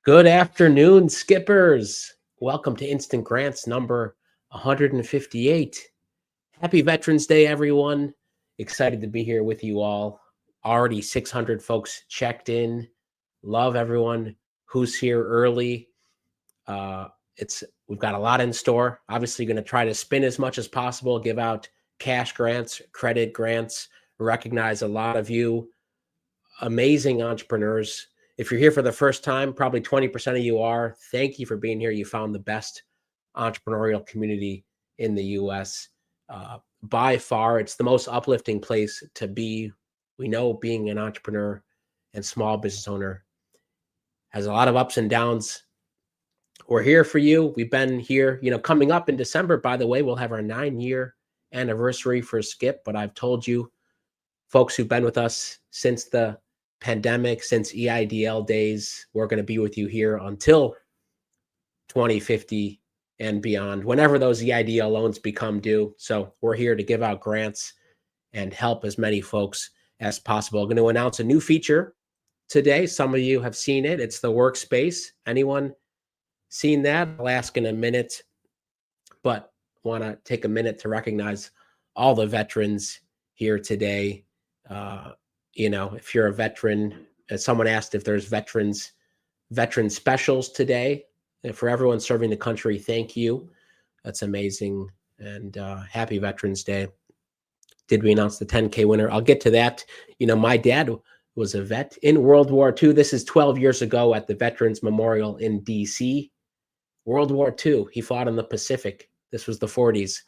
Good afternoon, skippers. Welcome to Instant Grants number 158. Happy Veterans Day, everyone. Excited to be here with you all. Already 600 folks checked in. Love everyone who's here early. We've got a lot in store. Obviously going to try to spin as much as possible, give out cash grants, credit grants, recognize a lot of you amazing entrepreneurs. If you're here for the first time, probably 20% of you are. Thank you for being here. You found the best entrepreneurial community in the U.S. By far, it's the most uplifting place to be. We know being an entrepreneur and small business owner has a lot of ups and downs. We're here for you. We've been here, coming up in December, by the way, we'll have our 9-year anniversary for Skip. But I've told you, folks who've been with us since the pandemic, since EIDL days, we're going to be with you here until 2050 and beyond, whenever those EIDL loans become due. So we're here to give out grants and help as many folks as possible. I'm going to announce a new feature today. Some of you have seen it. It's the workspace. Anyone seen that? I'll ask in a minute, but want to take a minute to recognize all the veterans here today. If you're a veteran, as someone asked if there's veteran specials today, and for everyone serving the country, thank you. That's amazing. And happy Veterans Day. Did we announce the 10K winner? I'll get to that. My dad was a vet in World War II. This is 12 years ago at the Veterans Memorial in DC. World War II. He fought in the Pacific. This was the 40s.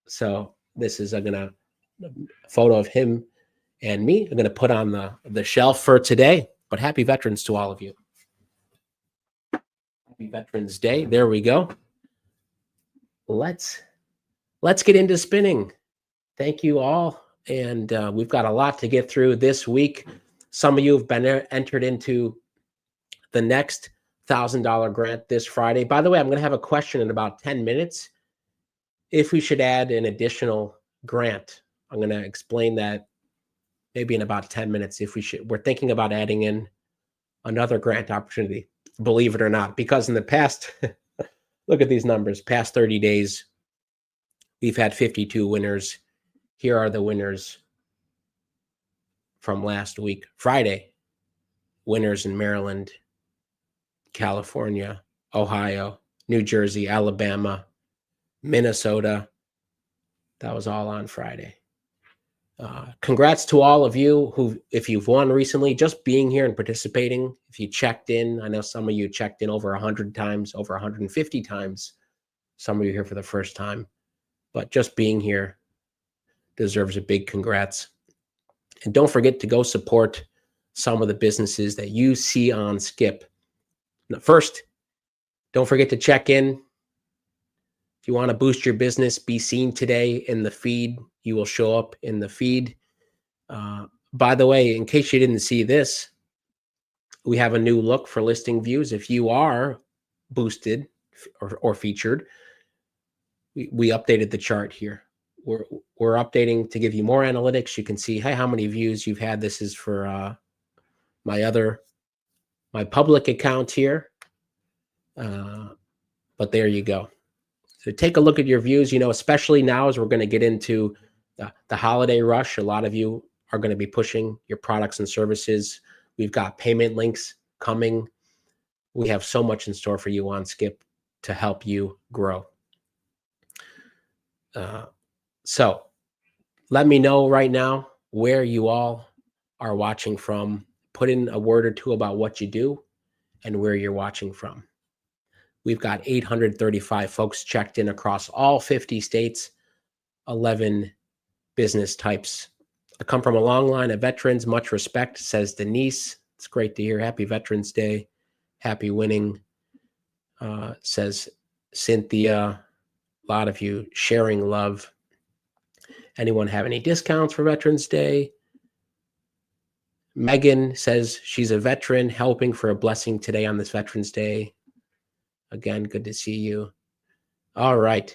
So this is a photo of him and me. I'm going to put on the shelf for today, but happy Veterans to all of you. Happy Veterans Day. There we go. Let's get into spinning. Thank you all. And we've got a lot to get through this week. Some of you have been entered into the next $1,000 grant this Friday. By the way, I'm going to have a question in about 10 minutes. If we should add an additional grant, I'm going to explain that maybe in about 10 minutes. We're thinking about adding in another grant opportunity, believe it or not, because in the past, look at these numbers, past 30 days, we've had 52 winners. Here are the winners from last week, Friday. Winners in Maryland, California, Ohio, New Jersey, Alabama, Minnesota. That was all on Friday. Congrats to all of you who, if you've won recently, just being here and participating. If you checked in, I know some of you checked in over 100 times, over 150 times. Some of you here for the first time, but just being here deserves a big congrats. And don't forget to go support some of the businesses that you see on Skip. Now, first, don't forget to check in. If you want to boost your business, be seen today in the feed. You will show up in the feed. By the way, in case you didn't see this, we have a new look for listing views. If you are boosted or featured, we updated the chart here. We're updating to give you more analytics. You can see, hey, how many views you've had. This is for my public account here. But there you go. So take a look at your views, especially now as we're going to get into the holiday rush. A lot of you are going to be pushing your products and services. We've got payment links coming. We have so much in store for you on Skip to help you grow. So let me know right now where you all are watching from. Put in a word or two about what you do and where you're watching from. We've got 835 folks checked in across all 50 states, 11 business types. I come from a long line of veterans, much respect, says Denise. It's great to hear. Happy Veterans Day. Happy winning, says Cynthia. A lot of you sharing love. Anyone have any discounts for Veterans Day? Megan says she's a veteran helping for a blessing today on this Veterans Day. Again, good to see you. All right.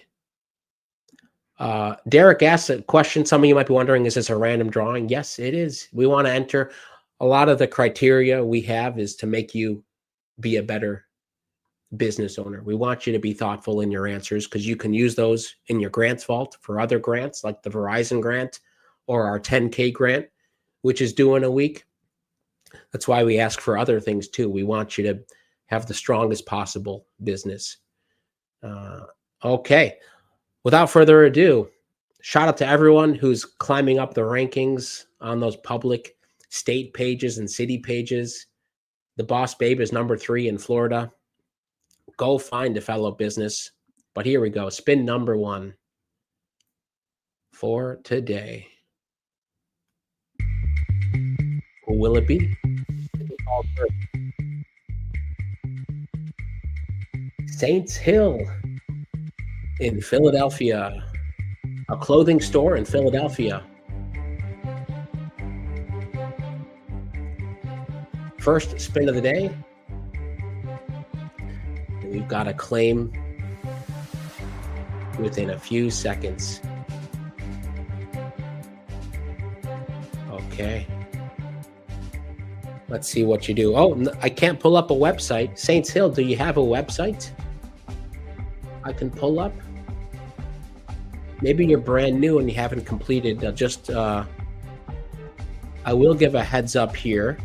Derek asked a question. Some of you might be wondering, is this a random drawing? Yes, it is. We want to enter. A lot of the criteria we have is to make you be a better business owner. We want you to be thoughtful in your answers because you can use those in your grants vault for other grants like the Verizon grant or our 10K grant, which is due in a week. That's why we ask for other things too. We want you to have the strongest possible business. Okay. Without further ado, shout out to everyone who's climbing up the rankings on those public state pages and city pages. The Boss Babe is number 3 in Florida. Go find a fellow business. But here we go. Spin number 1 for today. Who will it be? Saints Hill in Philadelphia. A clothing store in Philadelphia. First spin of the day. We've got a claim within a few seconds. Okay. Let's see what you do. Oh, I can't pull up a website. Saints Hill, do you have a website I can pull up? Maybe you're brand new and you haven't completed. I will give a heads up here.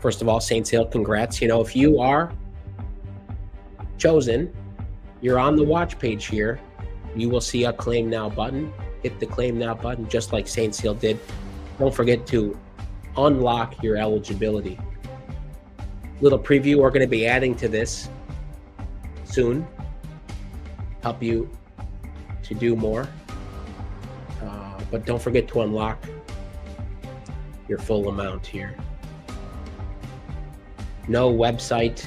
First of all, Saints Hill, congrats. You know, if you are chosen, you're on the watch page here. You will see a Claim Now button. Hit the Claim Now button just like Saints Hill did. Don't forget to unlock your eligibility. Little preview, we're going to be adding to this soon. Help you to do more. But don't forget to unlock your full amount here. No website.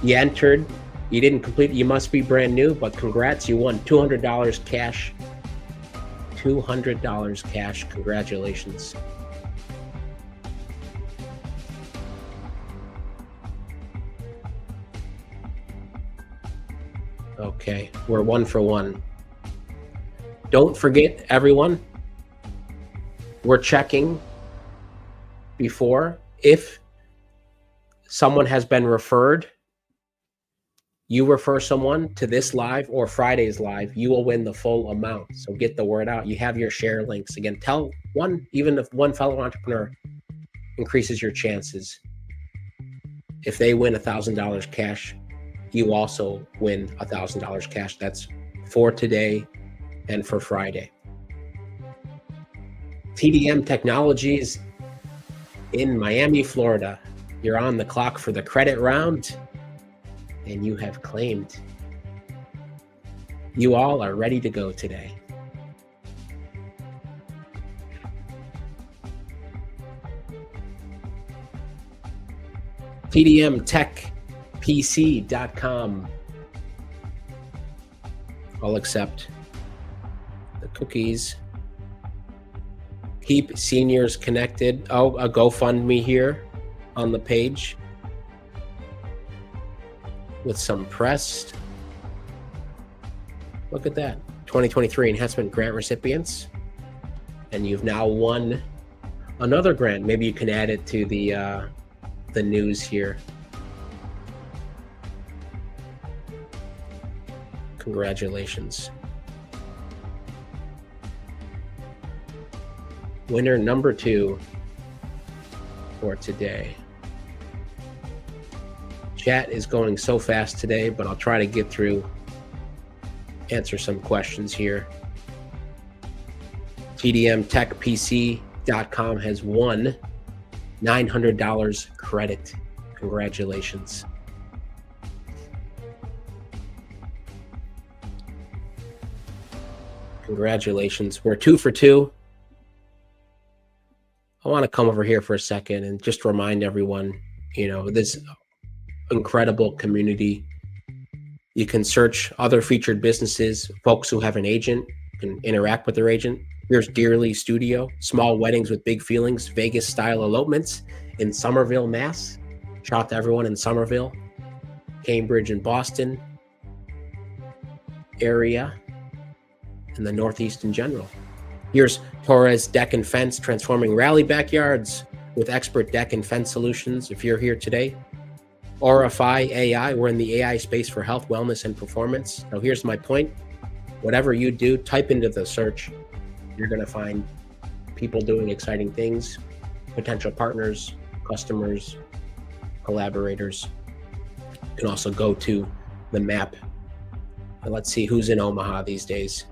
You entered, you didn't complete, you must be brand new, but congrats, you won $200 cash. $200 cash, congratulations. Okay, we're 1 for 1. Don't forget, everyone, we're checking before. If someone has been referred, you refer someone to this live or Friday's live, you will win the full amount. So get the word out. You have your share links. Again, tell one, even if one fellow entrepreneur increases your chances. If they win $1,000 cash, you also win $1,000 cash. That's for today and for Friday. TDM Technologies in Miami, Florida. You're on the clock for the credit round. And you have claimed. You all are ready to go today. TDMTechPC.com. I'll accept the cookies. Keep seniors connected. Oh, a GoFundMe here on the page. With some press. Look at that. 2023 enhancement grant recipients. And you've now won another grant. Maybe you can add it to the news here. Congratulations. Winner number 2 for today. Chat is going so fast today, but I'll try to get through, answer some questions here. TDMTechPC.com has won $900 credit. Congratulations. Congratulations. We're 2 for 2. I want to come over here for a second and just remind everyone, this incredible community. You can search other featured businesses, folks who have an agent, can interact with their agent. Here's Dearly Studio, small weddings with big feelings, Vegas style elopements in Somerville, Mass. Shout out to everyone in Somerville, Cambridge and Boston area, and the Northeast in general. Here's Torrance Deck and Fence, transforming rally backyards with expert deck and fence solutions. If you're here today, Aurora Tech AI, we're in the AI space for health, wellness, and performance. Now here's my point. Whatever you do, type into the search. You're going to find people doing exciting things, potential partners, customers, collaborators. You can also go to the map. And let's see who's in Omaha these days.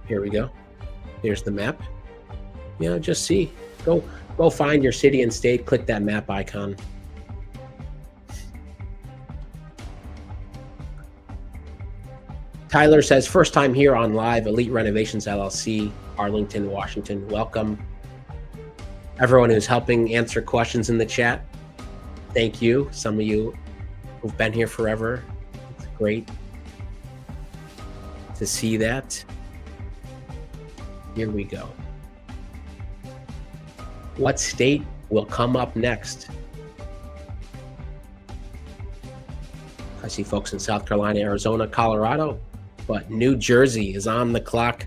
Here we go. Here's the map. Just see. Go find your city and state, click that map icon. Tyler says, first time here on live, Elite Renovations LLC, Arlington, Washington. Welcome. Everyone who's helping answer questions in the chat, thank you. Some of you who've been here forever. It's great to see that. Here we go. What state will come up next? I see folks in South Carolina, Arizona, Colorado, but New Jersey is on the clock.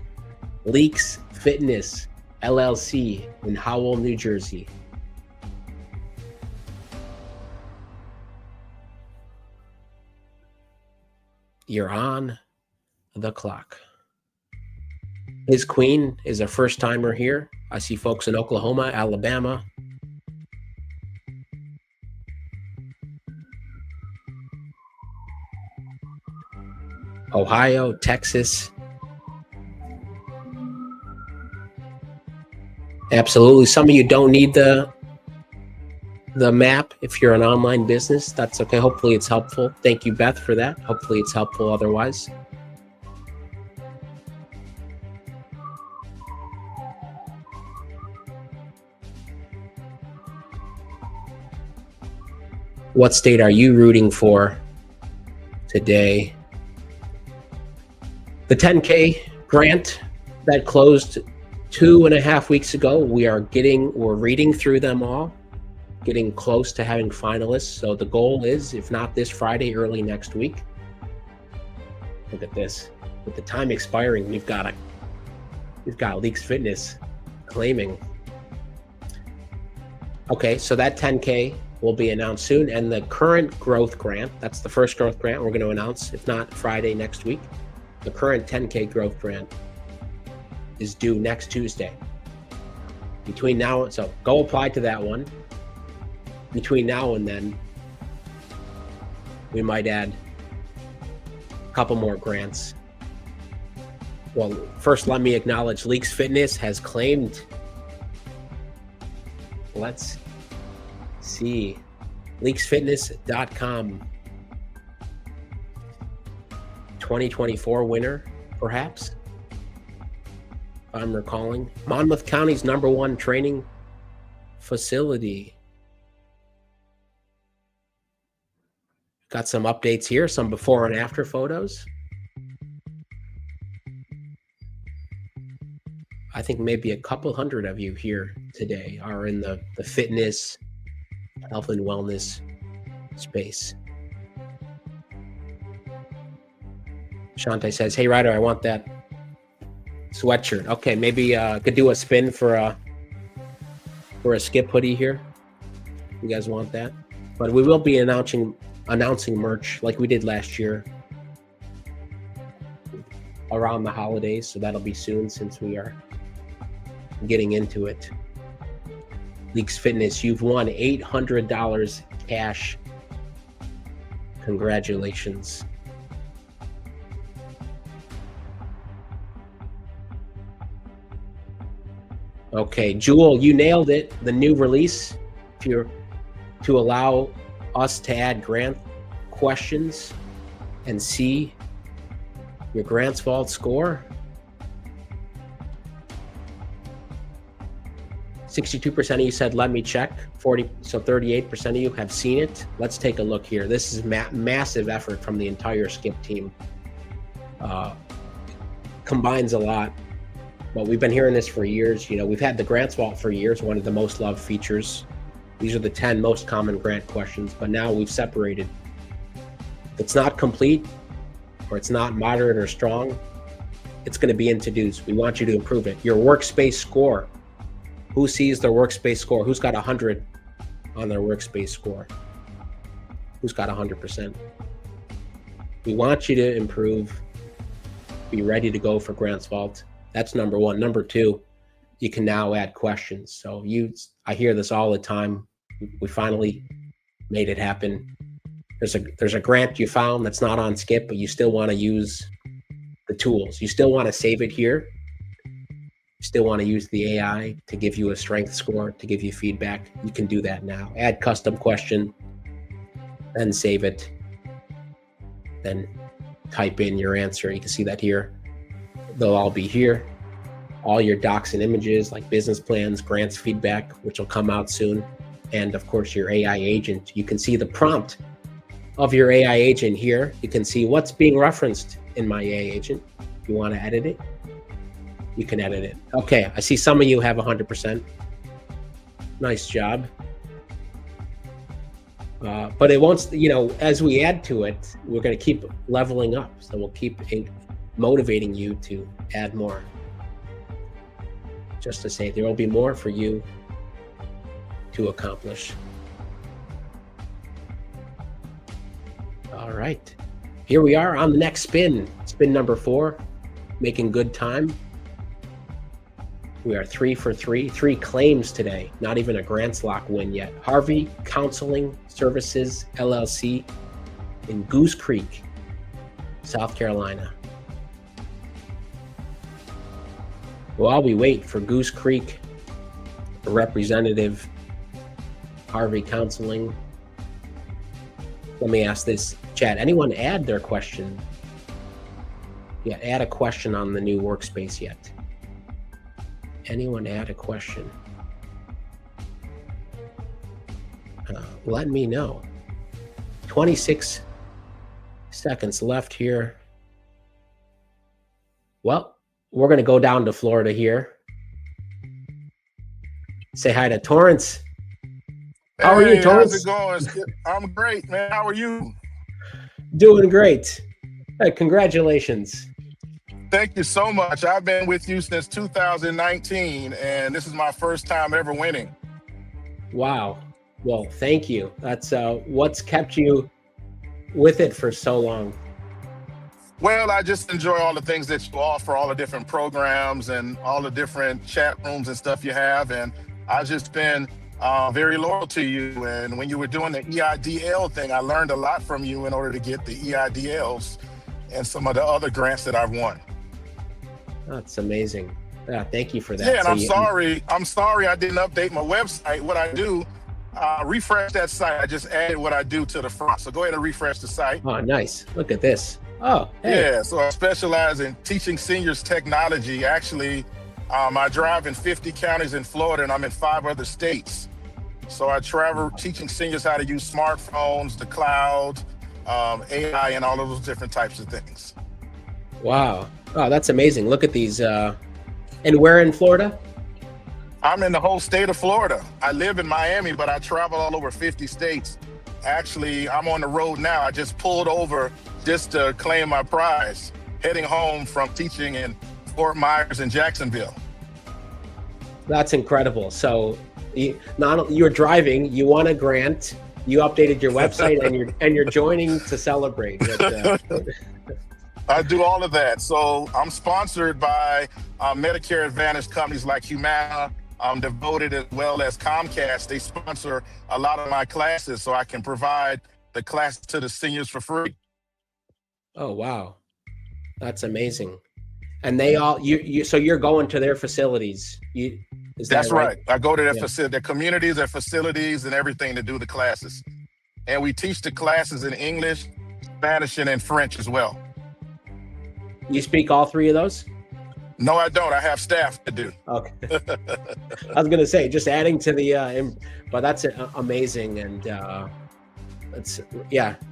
Leaks Fitness LLC in Howell, New Jersey. You're on the clock. His Queen is a first timer here. I see folks in Oklahoma, Alabama. Ohio, Texas. Absolutely. Some of you don't need the map if you're an online business. That's okay. Hopefully it's helpful. Thank you, Beth, for that. Hopefully it's helpful otherwise. What state are you rooting for today? The 10K grant that closed 2.5 weeks ago, we're reading through them all, getting close to having finalists. So the goal is, if not this Friday, early next week. Look at this. With the time expiring, we've got Leaks Fitness claiming. Okay, so that 10K will be announced soon, and the current growth grant, that's the first growth grant we're going to announce, if not Friday next week. The current 10K growth grant is due next Tuesday. So go apply to that one. Between now and then, we might add a couple more grants. Well, first let me acknowledge Leaks Fitness has claimed. Let's see, leaksfitness.com 2024 winner, perhaps, if I'm recalling. Monmouth County's #1 training facility. Got some updates here, some before and after photos. I think maybe a couple hundred of you here today are in the fitness, health and wellness space. Shante says, hey, Ryder, I want that sweatshirt. Okay, maybe could do a spin for a skip hoodie here. You guys want that? But we will be announcing merch like we did last year around the holidays. So that'll be soon, since we are getting into it. Leaks Fitness, you've won $800 cash. Congratulations. Okay, Jewel, you nailed it. The new release, to allow us to add grant questions and see your grants vault score. 62% of you said, let me check. 38% of you have seen it. Let's take a look here. This is massive effort from the entire Skip team. Combines a lot, but we've been hearing this for years. You know, we've had the Grants Vault for years, one of the most loved features. These are the 10 most common grant questions, but now we've separated. If it's not complete, or it's not moderate or strong, it's going to be introduced. We want you to improve it. Your workspace score. Who sees their workspace score? Who's got 100 on their workspace score? Who's got 100%? We want you to improve. Be ready to go for Grants Vault. That's number one. Number two, you can now add questions. So I hear this all the time. We finally made it happen. There's a grant you found that's not on Skip, but you still want to use the tools. You still want to save it here. You still want to use the AI to give you a strength score, to give you feedback. You can do that now. Add custom question, then save it. Then type in your answer. You can see that here. They'll all be here. All your docs and images like business plans, grants feedback, which will come out soon. And of course, your AI agent. You can see the prompt of your AI agent here. You can see what's being referenced in my AI agent. If you want to edit it, you can edit it. Okay, I see some of you have 100%. Nice job. But it won't, you know, as we add to it, we're going to keep leveling up. So we'll keep motivating you to add more. Just to say, there will be more for you to accomplish. All right, here we are on the next spin. Spin number 4, making good time. We are 3 for 3, 3 claims today. Not even a Grants Lock win yet. Harvey Counseling Services, LLC in Goose Creek, South Carolina. While we wait for Goose Creek representative, Harvey Counseling, let me ask this, chat. Anyone add their question? Yeah, add a question on the new workspace yet? Anyone add a question? Let me know. 26 seconds left here. Well, we're going to go down to Florida here. Say hi to Torrance. How are you, Torrance? How's it going? I'm great, man. How are you? Doing great. Hey, congratulations. Thank you so much. I've been with you since 2019, and this is my first time ever winning. Wow. Well, thank you. That's what's kept you with it for so long. Well, I just enjoy all the things that you offer, all the different programs and all the different chat rooms and stuff you have. And I've just been very loyal to you. And when you were doing the EIDL thing, I learned a lot from you in order to get the EIDLs and some of the other grants that I've won. That's amazing. Yeah, thank you for that. Yeah, and I'm sorry I didn't update my website. What I do, refresh that site. I just added what I do to the front. So go ahead and refresh the site. Oh, nice. Look at this. Oh, hey. Yeah, so I specialize in teaching seniors technology. Actually, I drive in 50 counties in Florida, and I'm in 5 other states. So I travel teaching seniors how to use smartphones, the cloud, AI, and all of those different types of things. Wow. Oh, that's amazing. Look at these. And where in Florida? I'm in the whole state of Florida. I live in Miami, but I travel all over 50 states. Actually, I'm on the road now. I just pulled over just to claim my prize, heading home from teaching in Fort Myers and Jacksonville. That's incredible. So you're driving, you won a grant, you updated your website, and you're joining to celebrate. I do all of that. So I'm sponsored by Medicare Advantage companies like Humana, Devoted, as well as Comcast. They sponsor a lot of my classes so I can provide the class to the seniors for free. Oh, wow. That's amazing. And they all, so you're going to their facilities. That's right. I go to their facility, their communities, their facilities, and everything to do the classes. And we teach the classes in English, Spanish, and in French as well. You speak all 3 of those? No, I don't. I have staff to do. Okay. I was gonna say just adding to the, but that's amazing, and it's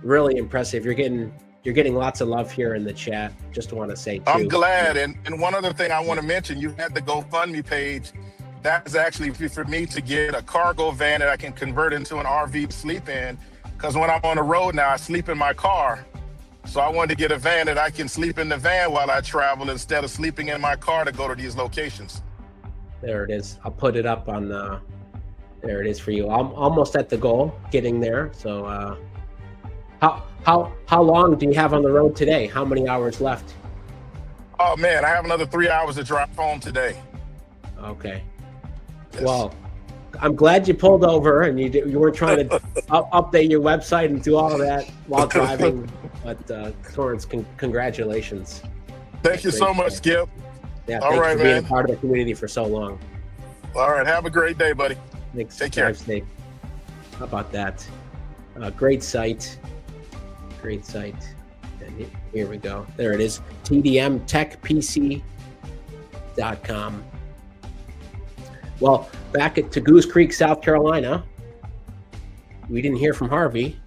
really impressive. You're getting lots of love here in the chat. Just want to say too. I'm glad. And one other thing I want to mention, you had the GoFundMe page. That is actually for me to get a cargo van that I can convert into an RV to sleep in. Because when I'm on the road now, I sleep in my car. So I wanted to get a van that I can sleep in the van while I travel instead of sleeping in my car to go to these locations. There it is. I'll put it up on there it is for you. I'm almost at the goal, getting there. So how long do you have on the road today? How many hours left? Oh man, I have another 3 hours to drive home today. Okay. Yes. Well, I'm glad you pulled over and you weren't trying to update your website and do all of that while driving. But Torrance, congratulations. Thank you so much, Skip. Yeah, all thanks right, for being man. part of the community for so long. All right, have a great day, buddy. Thanks. Take care. How about that? Great site. Great site. And here we go. There it is. TDMTechPC.com. Well, back to Goose Creek, South Carolina. We didn't hear from Harvey.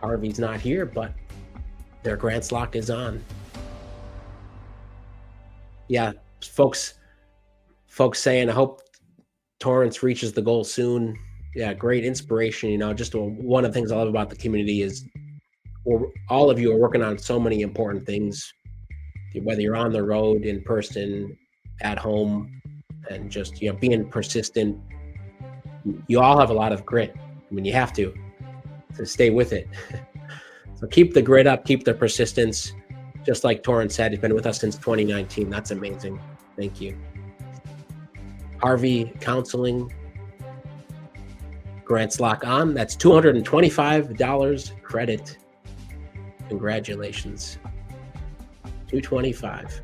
Harvey's not here, but their grants lock is on. Yeah, folks saying, I hope Torrance reaches the goal soon. Yeah, great inspiration. You know, just one of the things I love about the community is all of you are working on so many important things, whether you're on the road, in person, at home, and just, you know, being persistent. You all have a lot of grit. I mean, you have to stay with it. So keep the grit up, keep the persistence. Just like Torrance said, he's been with us since 2019. That's amazing. Thank you. Harvey Counseling, grants lock on. That's $225 credit. Congratulations. $225.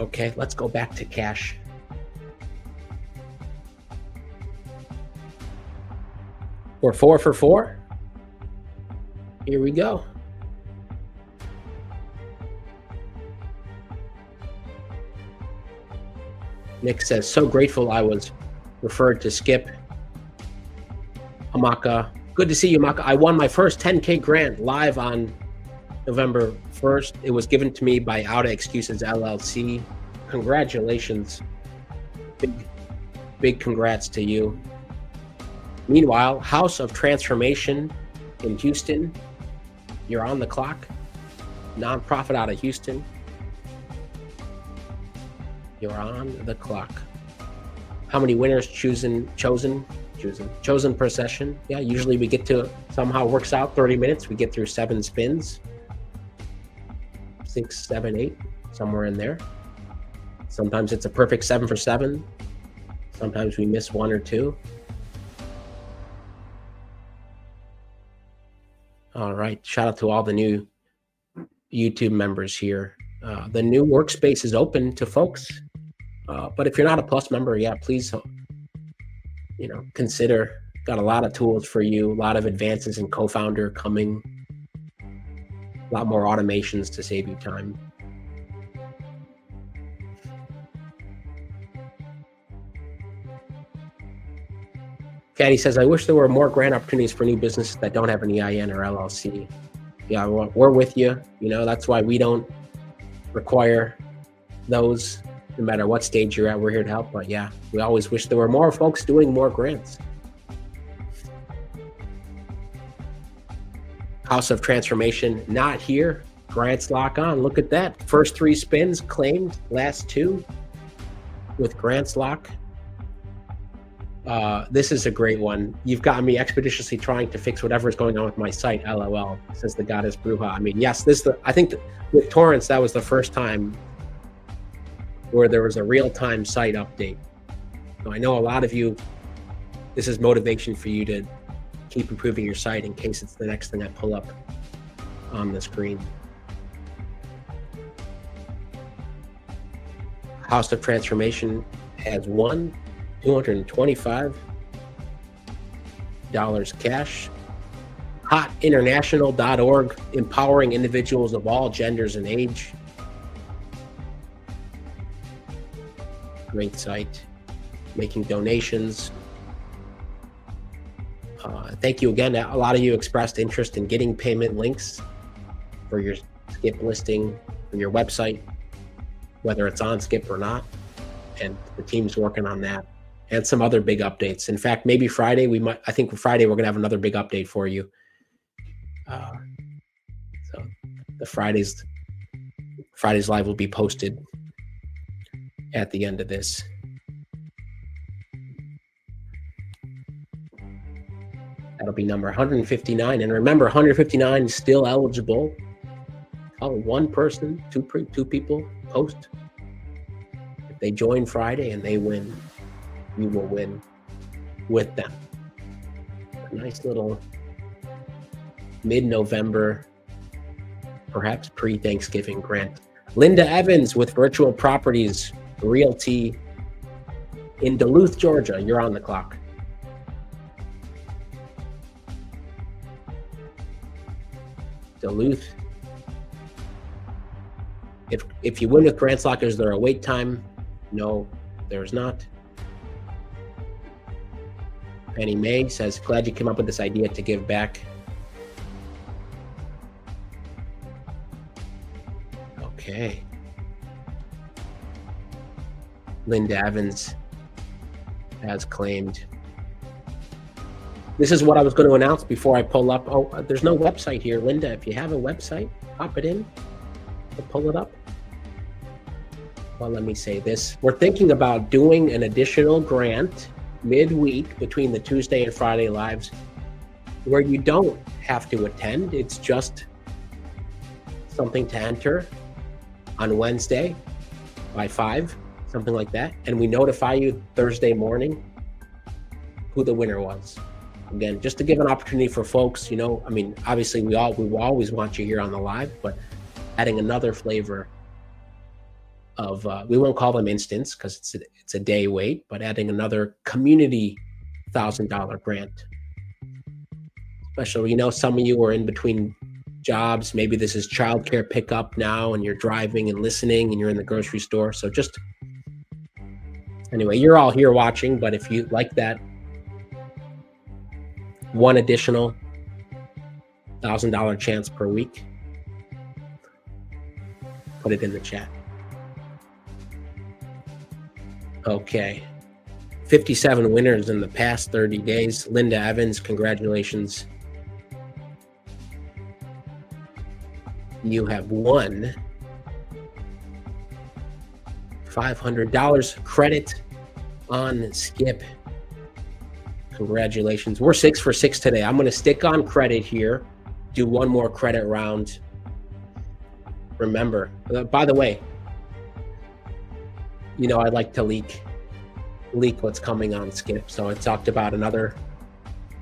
Okay, let's go back to cash. We're 4 for 4. Here we go. Nick says, so grateful I was referred to Skip. Hamaka, good to see you, Hamaka. I won my first 10K grant live on November 1st. It was given to me by Out of Excuses LLC. Congratulations. Big congrats to you. Meanwhile, House of Transformation in Houston, you're on the clock. Nonprofit out of Houston. You're on the clock. How many winners chosen per session? Yeah, usually we get to, somehow works out 30 minutes. We get through 7 spins. 6, 7, 8, somewhere in there. Sometimes it's a perfect 7 for 7. Sometimes we miss 1 or 2. All right, shout out to all the new YouTube members here. The new workspace is open to folks, but if you're not a Plus member, yeah, please, you know, consider. Got a lot of tools for you, a lot of advances in co-founder coming, a lot more automations to save you time. Caddy says, I wish there were more grant opportunities for new businesses that don't have an EIN or LLC. Yeah, we're with you. You know, that's why we don't require those, no matter what stage you're at. We're here to help. But yeah, we always wish there were more folks doing more grants. House of Transformation, not here. Grants lock on. Look at that. First 3 spins claimed, last 2 with grants lock. This is a great one. You've got me expeditiously trying to fix whatever is going on with my site, LOL, says the goddess Bruja. I mean, yes, I think with Torrance, that was the first time where there was a real-time site update. So I know a lot of you, this is motivation for you to keep improving your site in case it's the next thing I pull up on the screen. House of Transformation has won $225 cash. hotinternational.org, empowering individuals of all genders and age. Great site. Making donations. Thank you again. A lot of you expressed interest in getting payment links for your Skip listing, for your website, whether it's on Skip or not. And the team's working on that and some other big updates. In fact, maybe Friday, I think Friday we're going to have another big update for you. So the Friday's live will be posted at the end of this. That'll be number 159. And remember, 159 is still eligible. One person, two people post. If they join Friday and they win, you will win with them. A nice little mid-November, perhaps pre-Thanksgiving grant. Linda Evans with Virtual Properties Realty in Duluth, Georgia. You're on the clock. Duluth. If you win with Grants Lock, is there a wait time? No, there's not. Penny May says, glad you came up with this idea to give back. Okay. Linda Evans has claimed. This is what I was going to announce before I pull up. Oh, there's no website here. Linda, if you have a website, pop it in. I'll pull it up. Well, let me say this. We're thinking about doing an additional grant midweek between the Tuesday and Friday lives where you don't have to attend. It's just something to enter on Wednesday by 5, something like that. And we notify you Thursday morning who the winner was. Again, just to give an opportunity for folks, I mean, obviously we always want you here on the live, but adding another flavor of, we won't call them instants because it's a day wait, but adding another community $1,000 grant. Especially, some of you are in between jobs. Maybe this is childcare pickup now and you're driving and listening and you're in the grocery store. So just, anyway, you're all here watching, but if you like that, one additional $1,000 chance per week, put it in the chat. Okay. 57 winners in the past 30 days. Linda Evans, congratulations. You have won $500 credit on Skip. Congratulations. We're 6 for 6 today. I'm going to stick on credit here, do one more credit round. Remember, by the way, I like to leak what's coming on Skip. So I talked about another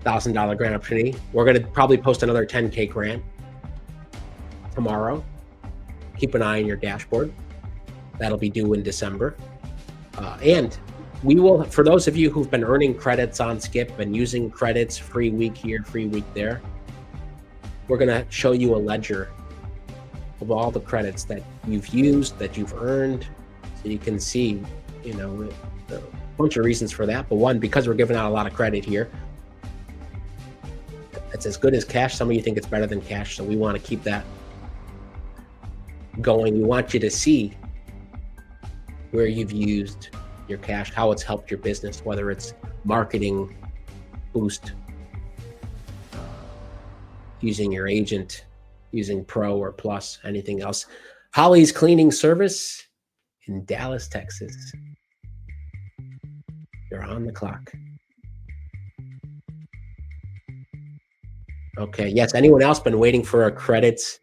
$1,000 grant opportunity. We're going to probably post another 10K grant tomorrow. Keep an eye on your dashboard. That'll be due in December. And we will, for those of you who've been earning credits on Skip and using credits, free week here, free week there, we're going to show you a ledger of all the credits that you've used, that you've earned, so you can see, a bunch of reasons for that. But one, because we're giving out a lot of credit here, it's as good as cash. Some of you think it's better than cash, so we want to keep that going. We want you to see where you've used your cash, how it's helped your business, whether it's marketing boost, using your agent, using Pro or Plus, anything else. Holly's Cleaning Service in Dallas, Texas. You're on the clock. Okay, yes, anyone else been waiting for a credits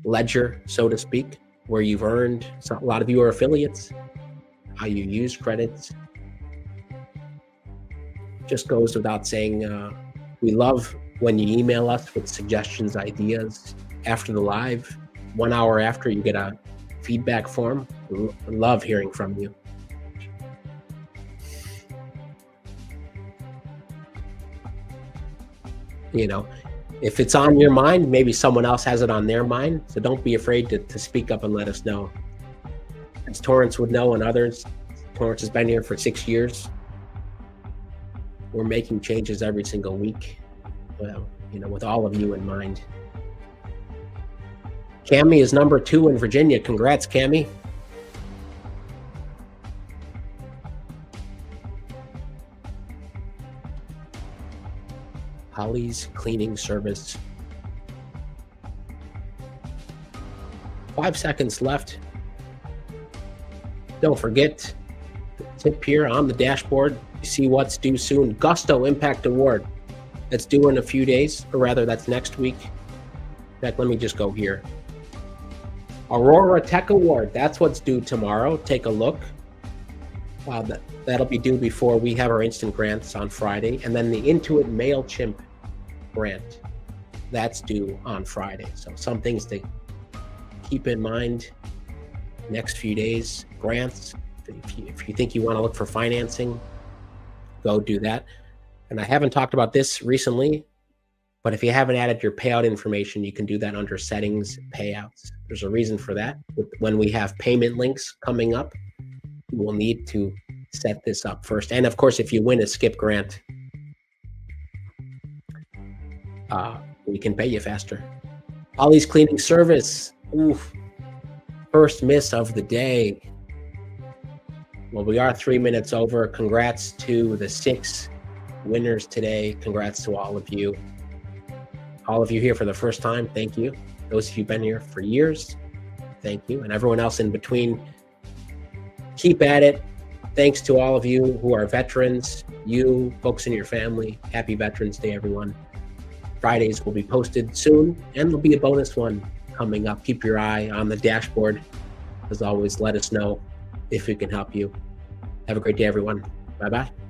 ledger, so to speak, where you've earned, a lot of you are affiliates, how you use credits? Just goes without saying, we love when you email us with suggestions, ideas after the live. 1 hour after, you get a feedback form. We love hearing from you. You know, if it's on your mind, maybe someone else has it on their mind. So don't be afraid to speak up and let us know. As Torrance would know and others, Torrance has been here for 6 years. We're making changes every single week, you know, with all of you in mind. Cami is number 2 in Virginia. Congrats, Cami. Holly's Cleaning Service. 5 seconds left. Don't forget the tip here on the dashboard. You see what's due soon. Gusto Impact Award. That's due in a few days, or rather that's next week. In fact, let me just go here. Aurora Tech Award. That's what's due tomorrow. Take a look. That'll be due before we have our instant grants on Friday. And then the Intuit Mailchimp grant. That's due on Friday. So some things to keep in mind next few days. Grants. If you think you want to look for financing, go do that. And I haven't talked about this recently, but if you haven't added your payout information, you can do that under settings, payouts. There's a reason for that. When we have payment links coming up, you will need to set this up first. And of course, if you win a skip grant, we can pay you faster. Ollie's Cleaning Service. Oof. First miss of the day. Well, we are 3 minutes over. Congrats to the 6 winners today. Congrats to all of you. All of you here for the first time, thank you. Those of you who've been here for years, thank you. And everyone else in between, keep at it. Thanks to all of you who are veterans, you, folks in your family. Happy Veterans Day, everyone. Fridays will be posted soon, and there'll be a bonus one coming up. Keep your eye on the dashboard. As always, let us know if we can help you. Have a great day, everyone. Bye-bye.